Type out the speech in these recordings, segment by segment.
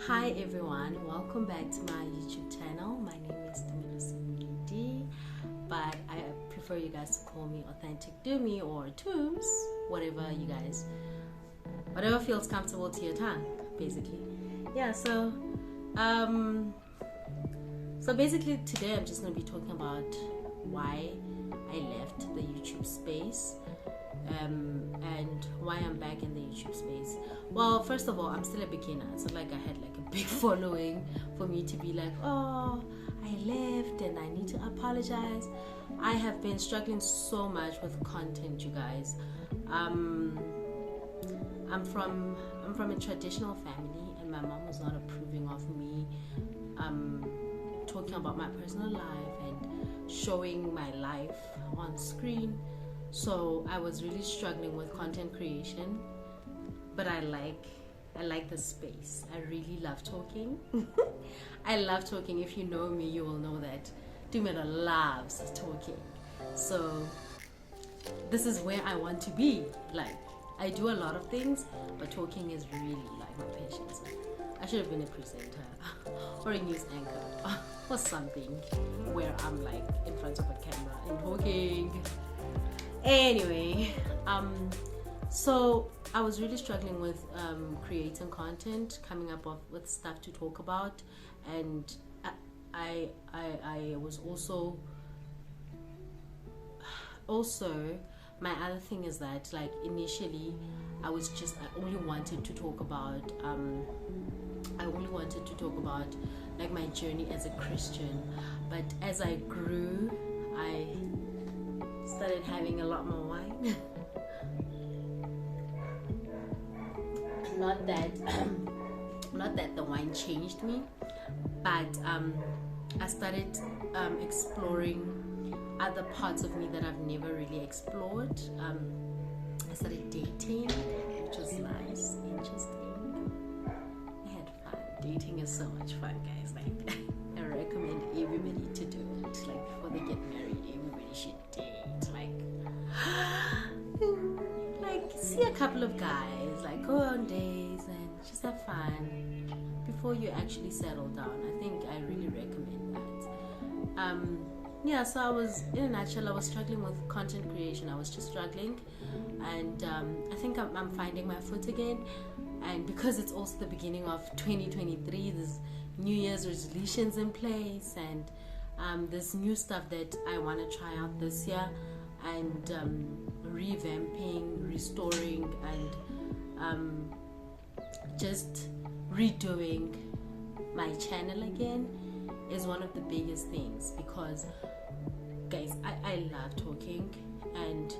Hi everyone, welcome back to my YouTube channel. My name is D, but I prefer you guys to call me Authentic Doomy or Tooms, whatever feels comfortable to your tongue, basically. Yeah, so basically today I'm just going to be talking about why I left the YouTube space and why I'm back in the YouTube space. Well, first of all, I'm still a beginner. It's not like I had like a big following for me to be like, oh, I left and I need to apologize. I have been struggling so much with content, you guys. I'm from a traditional family, and my mom was not approving of me talking about my personal life and showing my life on screen. So I was really struggling with content creation, but I like the space. I really love talking. I love talking. If you know me, you will know that Dumela loves talking. So this is where I want to be. Like, I do a lot of things, but talking is really like my passion. So I should have been a presenter or a news anchor or something where I'm like in front of a camera and talking. Anyway, so I was really struggling with creating content, coming up with stuff to talk about, and I was also my other thing is that, like, initially I only wanted to talk about like my journey as a Christian, but as I grew, I started having a lot more wine. not that the wine changed me, but I started exploring other parts of me that I've never really explored. I started dating, which was nice, interesting. I had fun. Dating is so much fun, guys. Like, I recommend everybody to do it. Like, before they get married, everybody should date. Like see a couple of guys, like go on dates and just have fun before you actually settle down. I think I really recommend that. So I was, in a nutshell, I was struggling with content creation. I was just struggling, and I think I'm finding my foot again. And because it's also the beginning of 2023, there's New Year's resolutions in place, and there's new stuff that I want to try out this year, and revamping, restoring, and just redoing my channel again is one of the biggest things, because guys, I love talking, and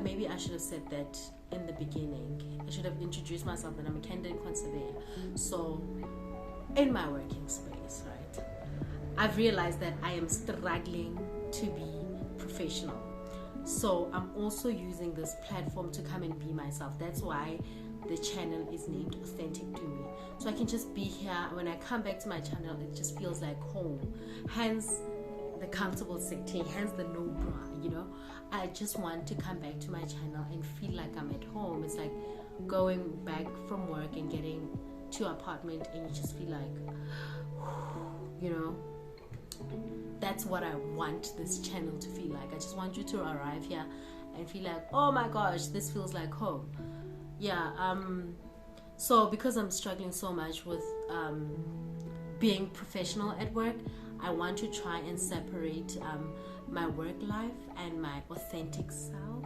maybe I should have said that in the beginning. I should have introduced myself that I'm a candidate conservator. So in my working space, right, I've realized that I am struggling to be professional. So I'm also using this platform to come and be myself. That's why the channel is named Authentic to Me. So I can just be here. When I come back to my channel, it just feels like home. Hence the comfortable setting, hence the no bra, you know. I just want to come back to my channel and feel like I'm at home. It's like going back from work and getting to your apartment and you just feel like, you know. That's what I want this channel to feel like. I just want you to arrive here and feel like, oh my gosh, this feels like home. So because I'm struggling so much with being professional at work, I want to try and separate my work life and my authentic self,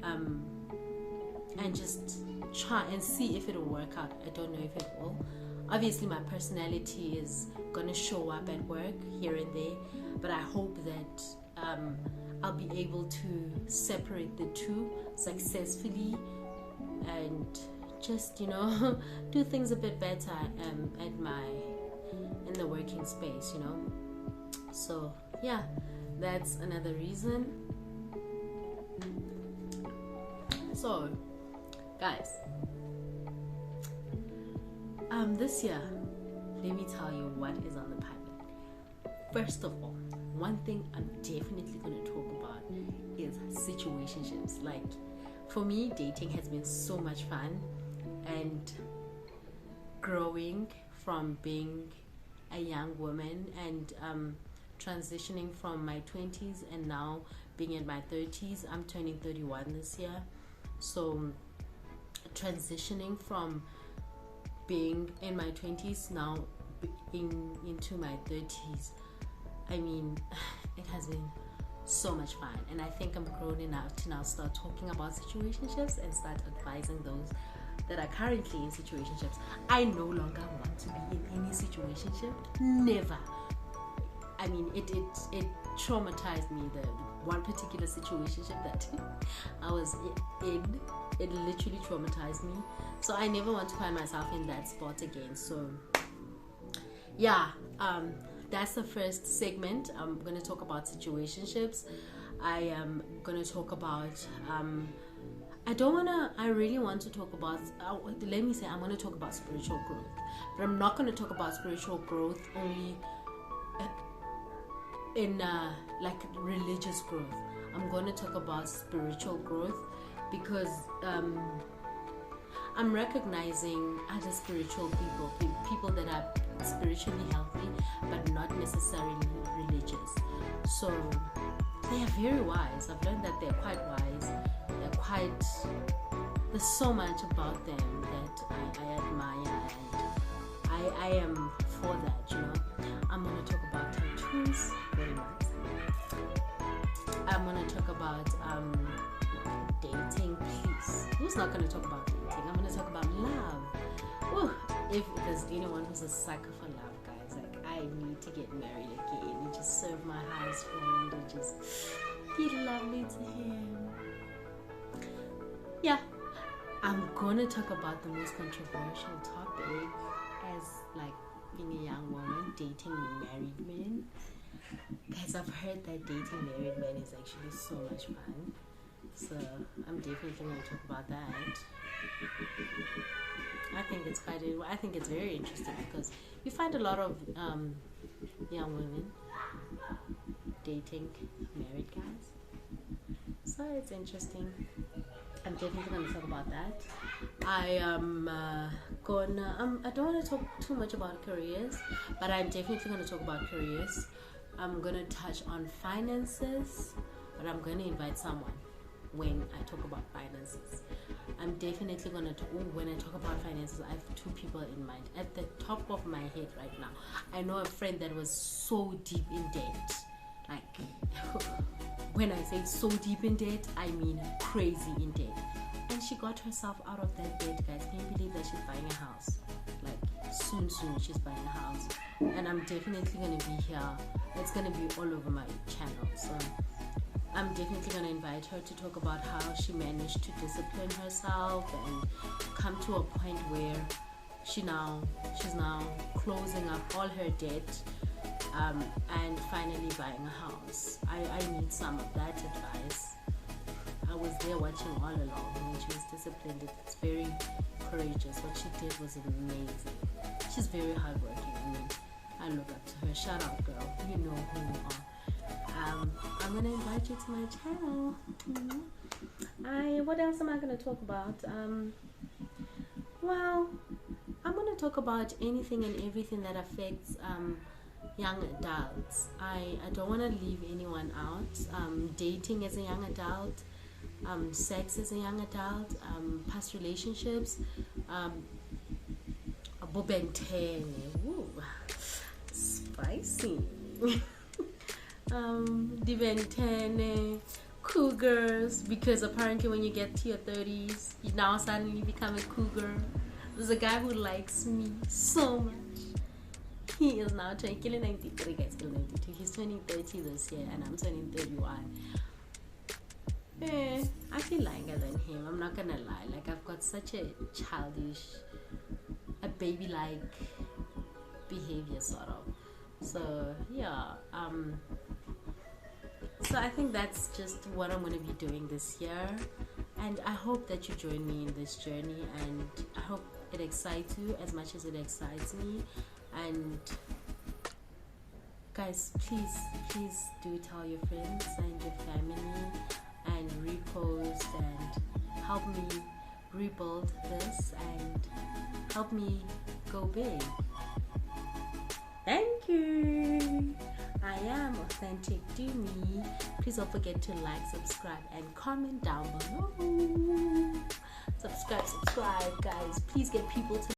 and just try and see if it'll work out. I don't know if it will. Obviously my personality is gonna show up at work here and there, but I hope that I'll be able to separate the two successfully and just, you know, do things a bit better in the working space, you know. So yeah, that's another reason. So guys, this year, let me tell you what is on the pipeline. First of all, one thing I'm definitely going to talk about is situationships. Like, for me, dating has been so much fun, and growing from being a young woman and transitioning from my 20s and now being in my 30s. I'm turning 31 this year. So transitioning from being in my 20s now into my 30s, I mean, it has been so much fun, and I think I'm grown enough to now start talking about situationships and start advising those that are currently in situationships. I no longer want to be in any situationship. Never. I mean, it traumatized me. The one particular situationship that I was in, it literally traumatized me. So I never want to find myself in that spot again. So yeah, that's the first segment. I'm going to talk about situationships. I am going to talk about I really want to talk about, let me say, I'm going to talk about spiritual growth. But I'm not going to talk about spiritual growth only in like religious growth. I'm going to talk about spiritual growth because I'm recognizing other spiritual people that are spiritually healthy but not necessarily religious. So they are very wise. I've learned that they're quite wise. There's so much about them that I admire, and I am for that, you know. I'm going to talk about tattoos very much. I'm going to talk about dating, please. Who's not going to talk about dating? I'm going to talk about love. Ooh, if there's anyone who's a sucker for love, guys, like, I need to get married again and just serve my husband and just be lovely to him. Yeah, I'm gonna talk about the most controversial topic as like being a young woman dating married men. Guys, I've heard that dating married men is actually so much fun. So I'm definitely gonna talk about that. I think it's very interesting because you find a lot of young women dating married guys. So it's interesting. I'm definitely going to talk about that. I am I don't want to talk too much about careers, but I'm definitely going to talk about careers. I'm going to touch on finances, but I'm going to invite someone when I talk about finances. I'm definitely going to, when I talk about finances, I have two people in mind. At the top of my head right now, I know a friend that was so deep in debt. Like, when I say so deep in debt, I mean crazy in debt. And she got herself out of that debt, guys. Can you believe that she's buying a house? Like, soon she's buying a house. And I'm definitely going to be here. It's going to be all over my channel. So I'm definitely going to invite her to talk about how she managed to discipline herself and come to a point where she's now closing up all her debt. And finally buying a house. I need some of that advice. I was there watching all along when she was disciplined. It's very courageous. What she did was amazing. She's very hardworking. I mean, I look up to her. Shout out, girl. You know who you are. I'm gonna invite you to my channel. What else am I gonna talk about? Well, I'm gonna talk about anything and everything that affects young adults. I don't want to leave anyone out. Dating as a young adult, sex as a young adult, past relationships, spicy. Diventene, cougars, because apparently when you get to your 30s, you now suddenly become a cougar. There's a guy who likes me so much. He is now turning 93, guys, 92. He's turning 30 this year, and I'm turning 31. I feel younger than him. I'm not gonna lie. Like, I've got such a childish, a baby-like behavior, sort of. So yeah. So I think that's just what I'm gonna be doing this year, and I hope that you join me in this journey, and I hope it excites you as much as it excites me. And guys, please do tell your friends and your family and repost and help me rebuild this and help me go big. Thank you. I am authentic. Do me. Please don't forget to like, subscribe, and comment down below. Subscribe, guys. Please get people to